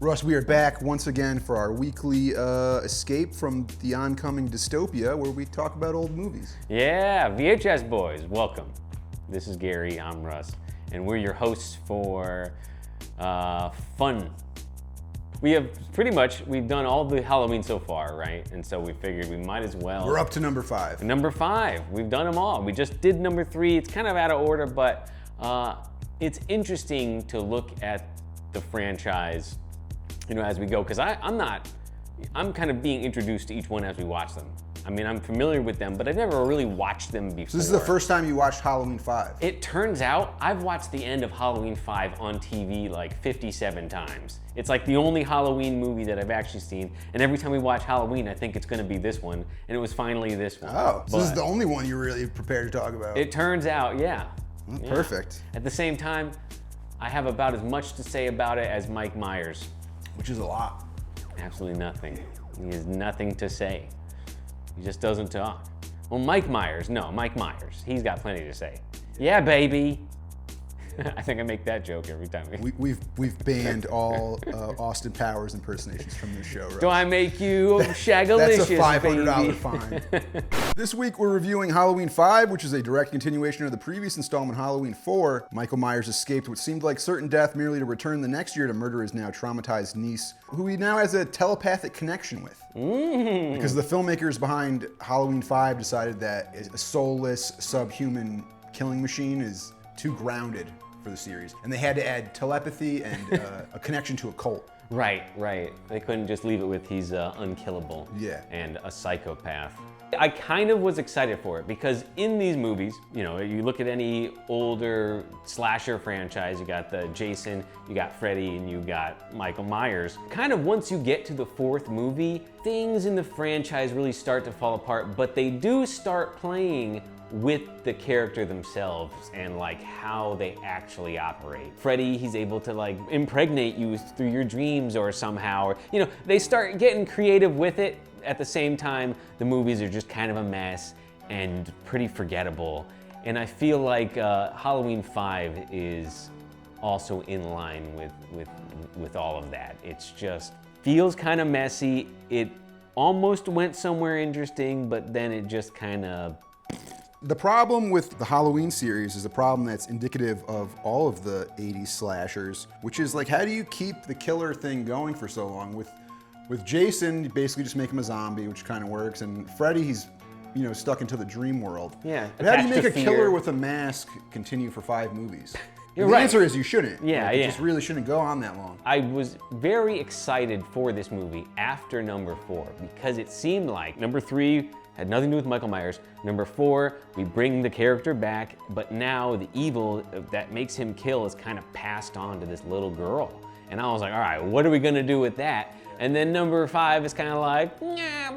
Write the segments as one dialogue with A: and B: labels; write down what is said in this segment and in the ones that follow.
A: Russ, we are back once again for our weekly escape from the oncoming dystopia where we talk about old movies.
B: Yeah, VHS boys, welcome. This is Gary, I'm Russ, and we're your hosts for fun. We've done all the Halloween so far, right? And so we figured we might as well.
A: We're up to number 5.
B: Number 5, we've done them all. We just did number 3. It's kind of out of order, but it's interesting to look at the franchise, as we go, because I'm kind of being introduced to each one as we watch them. I mean, I'm familiar with them, but I've never really watched them before.
A: So this is the first time you watched Halloween 5?
B: It turns out I've watched the end of Halloween 5 on TV like 57 times. It's like the only Halloween movie that I've actually seen, and every time we watch Halloween, I think it's gonna be this one, and it was finally this one.
A: Oh, so this is the only one you're really prepared to talk about?
B: It turns out, yeah.
A: Perfect.
B: At the same time, I have about as much to say about it as Mike Myers.
A: Which is a lot.
B: Absolutely nothing. He has nothing to say. He just doesn't talk. Well, Mike Myers, he's got plenty to say. Yeah, baby. I think I make that joke every time.
A: We've banned all Austin Powers impersonations from this show, right?
B: Do I make you shagalicious,
A: That's a $500
B: baby?
A: fine. This week we're reviewing Halloween 5, which is a direct continuation of the previous installment, Halloween 4. Michael Myers escaped what seemed like certain death merely to return the next year to murder his now traumatized niece, who he now has a telepathic connection with. Because the filmmakers behind Halloween 5 decided that a soulless, subhuman killing machine is too grounded for the series, and they had to add telepathy and a connection to a cult.
B: Right. They couldn't just leave it with he's unkillable and a psychopath. I kind of was excited for it because in these movies, you look at any older slasher franchise, you got the Jason, you got Freddy, and you got Michael Myers. Kind of once you get to the 4th movie, things in the franchise really start to fall apart, but they do start playing with the character themselves and like how they actually operate. Freddy, he's able to like impregnate you through your dreams or somehow, or, they start getting creative with it. At the same time, the movies are just kind of a mess and pretty forgettable. And I feel like Halloween 5 is also in line with all of that. It's just feels kind of messy. It almost went somewhere interesting, but then it just kind of.
A: The problem with the Halloween series is a problem that's indicative of all of the 80s slashers, which is like, how do you keep the killer thing going for so long? With Jason, you basically just make him a zombie, which kind of works, and Freddy, he's stuck into the dream world.
B: Yeah.
A: But how do you make a killer with a mask continue for 5 movies?
B: You're
A: the
B: right.
A: answer is you shouldn't.
B: Yeah,
A: It just really shouldn't go on that long.
B: I was very excited for this movie after number 4 because it seemed like number 3 had nothing to do with Michael Myers. Number 4, we bring the character back, but now the evil that makes him kill is kind of passed on to this little girl. And I was like, all right, what are we gonna do with that? And then number 5 is kind of like, yeah,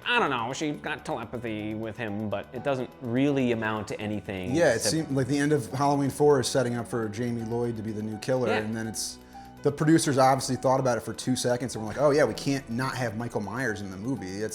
B: I don't know, she got telepathy with him, but it doesn't really amount to anything.
A: Yeah, it seemed like the end of Halloween 4 is setting up for Jamie Lloyd to be the new killer, and then the producers obviously thought about it for 2 seconds and were like, oh yeah, we can't not have Michael Myers in the movie.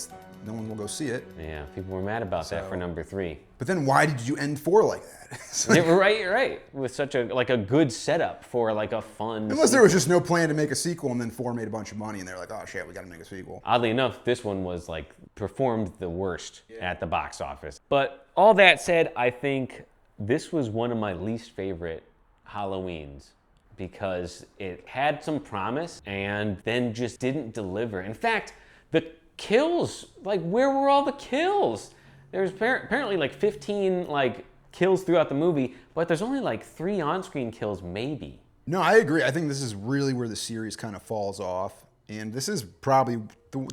A: No one will go see it.
B: Yeah, people were mad about that for number 3.
A: But then why did you end 4 like that?
B: Right. With such a good setup for like a fun
A: Unless there was just no plan to make a sequel and then 4 made a bunch of money and they're like, oh shit, we gotta make a sequel.
B: Oddly enough, this one was like performed the worst at the box office. But all that said, I think this was one of my least favorite Halloweens because it had some promise and then just didn't deliver. In fact, the kills, like where were all the kills? There's apparently like 15 like kills throughout the movie, but there's only like 3 on-screen kills maybe.
A: No, I agree. I think this is really where the series kind of falls off. And this is probably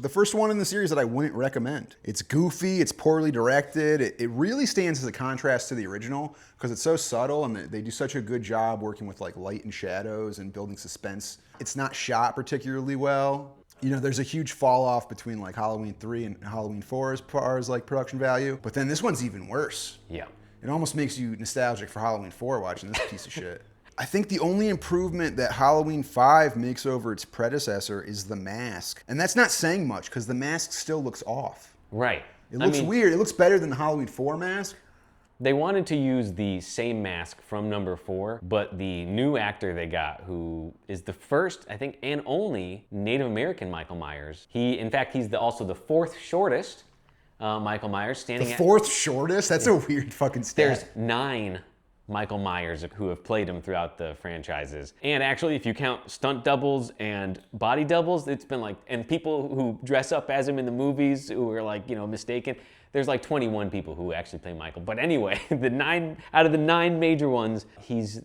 A: the first one in the series that I wouldn't recommend. It's goofy, it's poorly directed. It really stands as a contrast to the original because it's so subtle and they do such a good job working with like light and shadows and building suspense. It's not shot particularly well. There's a huge fall off between like Halloween 3 and Halloween 4 as far as like production value, but then this one's even worse.
B: Yeah.
A: It almost makes you nostalgic for Halloween 4 watching this piece of shit. I think the only improvement that Halloween 5 makes over its predecessor is the mask. And that's not saying much because the mask still looks off.
B: Right.
A: It looks weird. It looks better than the Halloween 4 mask,
B: They wanted to use the same mask from number 4, but the new actor they got, who is the first, I think, and only Native American Michael Myers. In fact, he's also the 4th shortest Michael Myers, standing
A: at... The 4th shortest? That's a weird fucking stat.
B: There's 9 Michael Myers who have played him throughout the franchises. And actually, if you count stunt doubles and body doubles, it's been like, and people who dress up as him in the movies who are like, mistaken, there's like 21 people who actually play Michael. But anyway, out of the 9 major ones, he's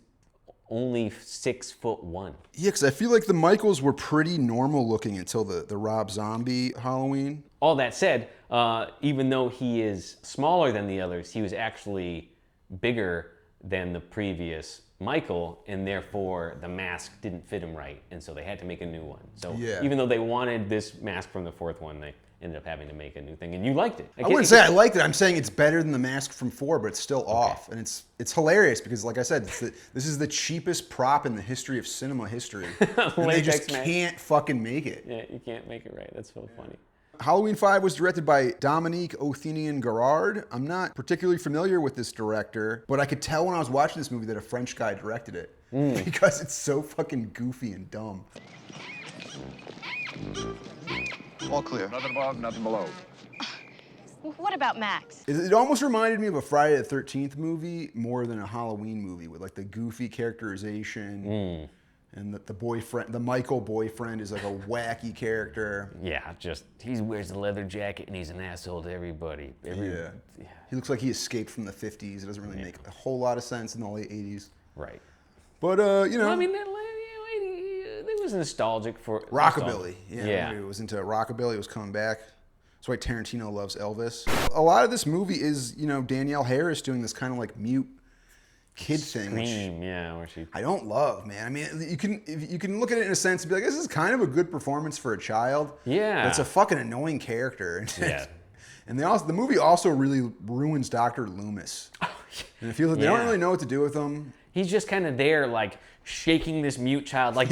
B: only 6'1".
A: Yeah, because I feel like the Michaels were pretty normal looking until the Rob Zombie Halloween.
B: All that said, even though he is smaller than the others, he was actually bigger than the previous Michael, and therefore the mask didn't fit him right, and so they had to make a new one. So even though they wanted this mask from the 4th one, they ended up having to make a new thing, and you liked it.
A: I wouldn't say I liked it. I'm saying it's better than the mask from 4, but it's still off, and it's hilarious because, like I said, this is the cheapest prop in the history of cinema history, and they just can't fucking make it.
B: Yeah, you can't make it right. That's so funny.
A: Halloween 5 was directed by Dominique Othenian-Garrard. I'm not particularly familiar with this director, but I could tell when I was watching this movie that a French guy directed it because it's so fucking goofy and dumb.
C: All clear. Nothing above, nothing below.
D: What about Max?
A: It almost reminded me of a Friday the 13th movie more than a Halloween movie with like the goofy characterization. And the boyfriend, the Michael boyfriend is like a wacky character.
B: Yeah, he wears a leather jacket and he's an asshole to everybody.
A: He looks like he escaped from the 50s. It doesn't really make a whole lot of sense in the late 80s.
B: Right.
A: But,
B: Well, I mean, it was nostalgic for...
A: Rockabilly. Yeah. It was into rockabilly. It was coming back. That's why Tarantino loves Elvis. A lot of this movie is, Danielle Harris doing this kind of like mute kid thing, which I don't love, man. I mean, you can look at it in a sense and be like, this is kind of a good performance for a child.
B: Yeah.
A: But it's a fucking annoying character.
B: Yeah.
A: And the movie also really ruins Dr. Loomis. And it feels like they don't really know what to do with him.
B: He's just kind of there, like, shaking this mute child, like,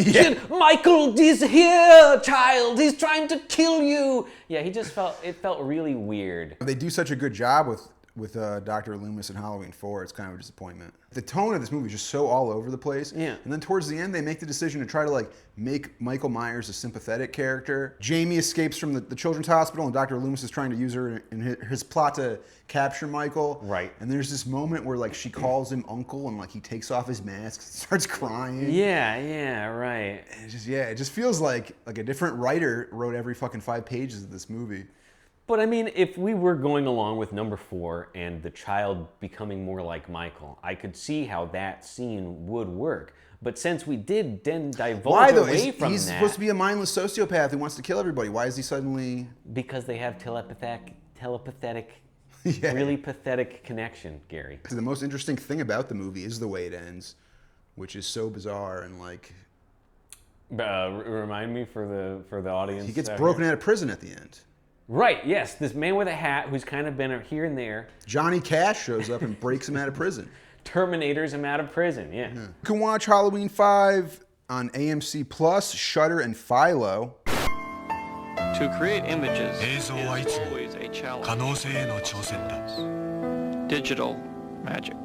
B: Michael is here, child, he's trying to kill you. Yeah, it felt really weird.
A: They do such a good job with Dr. Loomis in Halloween 4, it's kind of a disappointment. The tone of this movie is just so all over the place.
B: Yeah.
A: And then towards the end, they make the decision to try to like make Michael Myers a sympathetic character. Jamie escapes from the children's hospital, and Dr. Loomis is trying to use her in his plot to capture Michael.
B: Right.
A: And there's this moment where like she calls him uncle, and like he takes off his mask, starts crying.
B: Yeah, right.
A: And it just feels like a different writer wrote every fucking 5 pages of this movie.
B: But I mean, if we were going along with number 4 and the child becoming more like Michael, I could see how that scene would work. But since we did then divulge away from that...
A: He's supposed to be a mindless sociopath who wants to kill everybody. Why is he suddenly...
B: Because they have telepathic really pathetic connection, Gary.
A: The most interesting thing about the movie is the way it ends, which is so bizarre and like...
B: Remind me for the audience.
A: He gets broken out of prison at the end.
B: Right, yes. This man with a hat who's kind of been here and there.
A: Johnny Cash shows up and breaks him out of prison.
B: Terminators him out of prison, yeah.
A: You can watch Halloween 5 on AMC Plus, Shudder, and Philo.
C: To create images is always a challenge. Digital magic.